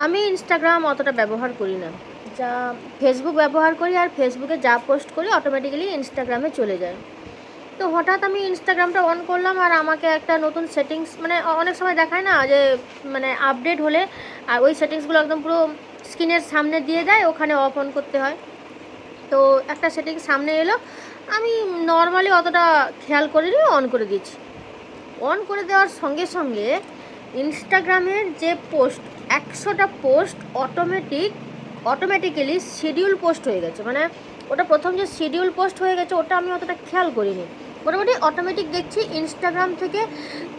আমি ইনস্টাগ্রাম অতটা ব্যবহার করি না। যা ফেসবুক ব্যবহার করি, আর ফেসবুকে যা পোস্ট করি অটোমেটিক্যালি ইনস্টাগ্রামে চলে যায়। তো হঠাৎ আমি ইনস্টাগ্রামটা অন করলাম, আর আমাকে একটা নতুন সেটিংস, মানে অনেক সময় দেখায় না যে মানে আপডেট হলে আর ওই সেটিংসগুলো একদম পুরো স্ক্রিনের সামনে দিয়ে দেয়, ওখানে অফ অন করতে হয়। তো একটা সেটিংস সামনে এলো, আমি নর্মালি অতটা খেয়াল করিনি, অন করে দিয়েছি। অন করে দেওয়ার সঙ্গে সঙ্গে ইনস্টাগ্রামের যে পোস্ট, 100টা পোস্ট অটোমেটিক্যালি শিডিউল পোস্ট হয়ে গেছে। মানে ওটা প্রথম যে শিডিউল পোস্ট হয়ে গেছে ওটা আমি অতটা খেয়াল করিনি। মোটামুটি অটোমেটিক দেখছি ইনস্টাগ্রাম থেকে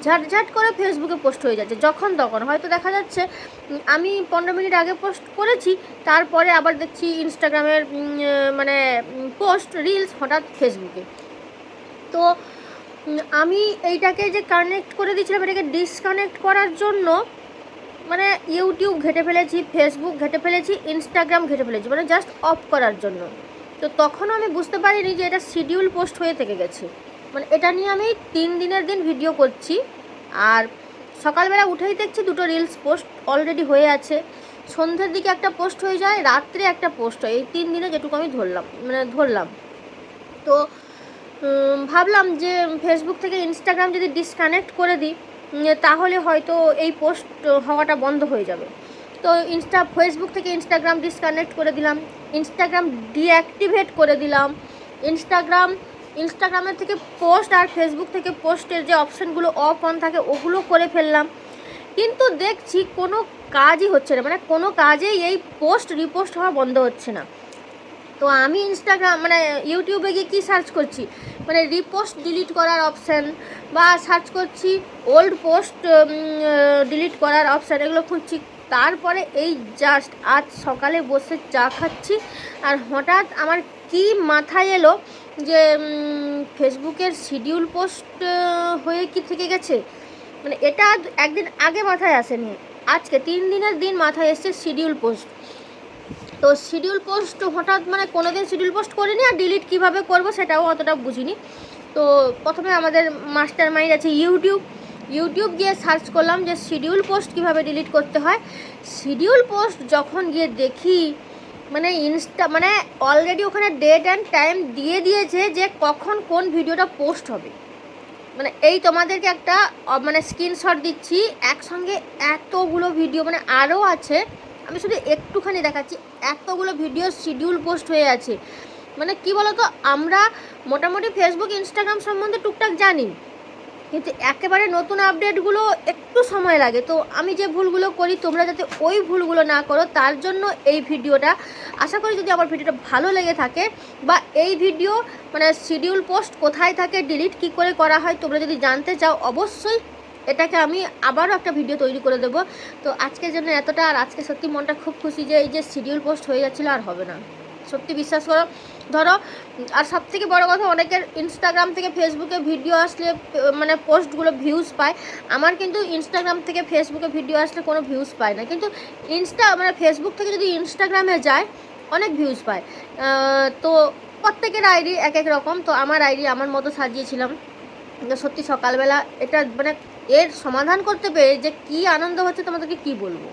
ঝাটঝাট করে ফেসবুকে পোস্ট হয়ে যাচ্ছে। যখন তখন হয়তো দেখা যাচ্ছে আমি 15 মিনিট আগে পোস্ট করেছি, তারপরে আবার দেখছি ইনস্টাগ্রামের মানে পোস্ট রিলস হঠাৎ ফেসবুকে। তো আমি এইটাকে যে কানেক্ট করে দিয়েছিলাম, এটাকে ডিসকানেক্ট করার জন্য মানে ইউটিউব ঘেটে ফেলেছি, ফেসবুক ঘেটে ফেলেছি, ইনস্টাগ্রাম ঘেটে ফেলেছি, মানে জাস্ট অফ করার জন্য। তো তখনও আমি বুঝতে পারিনি যে এটা শিডিউল পোস্ট হয়ে থেকে গেছে। মানে এটা নিয়ে আমি 3 দিনের দিন ভিডিও করছি, আর সকালবেলা উঠেই দেখছি 2টো রিলস পোস্ট অলরেডি হয়ে আছে, সন্ধ্যের দিকে একটা পোস্ট হয়ে যায়, রাত্রে একটা পোস্ট হয়। এই 3 দিনে যেটুকু আমি ধরলাম। তো ভাবলাম যে ফেসবুক থেকে ইনস্টাগ্রাম যদি ডিসকানেক্ট করে দিই তাহলে হয়তো এই পোস্ট হওয়াটা বন্ধ হয়ে যাবে। তো ফেসবুক থেকে ইনস্টাগ্রাম ডিসকানেক্ট করে দিলাম, ইনস্টাগ্রাম ডিঅ্যাক্টিভেট করে দিলাম, ইনস্টাগ্রামের থেকে পোস্ট আর ফেসবুক থেকে পোস্টের যে অপশানগুলো অফ অন থাকে ওগুলো করে ফেললাম। কিন্তু দেখছি কোনো কাজই হচ্ছে না, মানে কোনো কাজেই এই পোস্ট রিপোস্ট হওয়া বন্ধ হচ্ছে না। তো আমি ইনস্টাগ্রাম মানে ইউটিউবে গিয়ে কী সার্চ করছি, মানে রিপোস্ট ডিলিট করার অপশান, বা সার্চ করছি ওল্ড পোস্ট ডিলিট করার অপশান, এগুলো খুঁজছি। তারপরে এই জাস্ট আজ সকালে বসে চা খাচ্ছি, আর হঠাৎ আমার কি মাথায় এলো যে ফেসবুকের শিডিউল পোস্ট হয়ে কি থেকে গেছে। মানে এটা একদিন আগে মাথায় আসেনি, আজকে 3 দিনের দিন মাথায় এসছে শিডিউল পোস্ট। তো শিডিউল পোস্ট হঠাৎ, মানে কোনো দিন শিডিউল পোস্ট করিনি, আর ডিলিট কীভাবে করবো সেটাও অতটা বুঝিনি। তো প্রথমে আমাদের মাস্টার মাইন্ড আছে ইউটিউব গিয়ে সার্চ করলাম যে শিডিউল পোস্ট কীভাবে ডিলিট করতে হয়। শিডিউল পোস্ট যখন গিয়ে দেখি, মানে মানে অলরেডি ওখানে ডেট অ্যান্ড টাইম দিয়ে দিয়েছে যে কখন কোন ভিডিওটা পোস্ট হবে। মানে এই তোমাদেরকে একটা মানে স্ক্রিনশট দিচ্ছি, একসঙ্গে এতগুলো ভিডিও, মানে আরও আছে, আমি শুধু একটুখানি দেখাচ্ছি, এতগুলো ভিডিও শিডিউল পোস্ট হয়ে আছে। মানে কি বলো তো, আমরা মোটামুটি ফেসবুক ইনস্টাগ্রাম সম্বন্ধে টুকটাক জানি, কিন্তু একেবারে নতুন আপডেটগুলো একটু সময় লাগে। তো আমি যে ভুলগুলো করি তোমরা যাতে ওই ভুলগুলো না করো তার জন্য এই ভিডিওটা। আশা করি যদি আমার ভিডিওটা ভালো লেগে থাকে, বা এই ভিডিও মানে শিডিউল পোস্ট কোথায় থাকে, ডিলিট কী করে করা হয়, তোমরা যদি জানতে চাও অবশ্যই এটাকে আমি আবারও একটা ভিডিও তৈরি করে দেবো। তো আজকের জন্য এতটা। আর আজকে সত্যি মনটা খুব খুশি যে এই যে শিডিউল পোস্ট হয়ে যাচ্ছিলো আর হবে না, সত্যি বিশ্বাস করো। ধরো, আর সবথেকে বড় কথা, অনেকের ইনস্টাগ্রাম থেকে ফেসবুকে ভিডিও আসলে মানে পোস্টগুলো ভিউজ পায়, আমার কিন্তু ইনস্টাগ্রাম থেকে ফেসবুকে ভিডিও আসলে কোনো ভিউজ পায় না, কিন্তু মানে ফেসবুক থেকে যদি ইনস্টাগ্রামে যায় অনেক ভিউজ পায়। তো প্রত্যেকের আইডি এক এক রকম, তো আমার আইডি আমার মতো সাজিয়েছিলাম। সত্যি সকালবেলা এটা মানে এর সমাধান করতে পেরে যে কী আনন্দ হচ্ছে তোমাদেরকে কী বলবো।